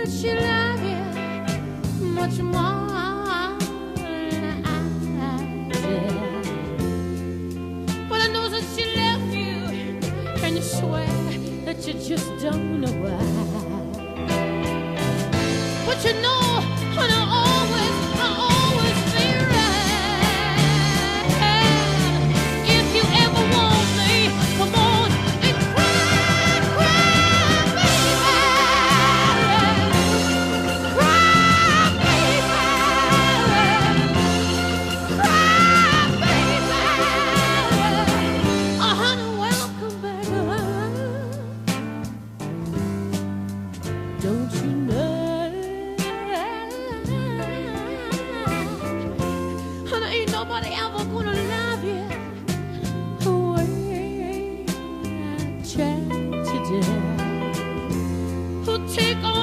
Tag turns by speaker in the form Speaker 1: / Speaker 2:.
Speaker 1: she love you much more than I did. But I know that she left you, and you swear that you just don't know why. But you know, and I always be right. If you ever want me, come on and cry, cry, baby. Cry, baby. Cry, baby. Honey, welcome back. Don't you know? Nobody ever gonna love you the way I tried to do. Who take on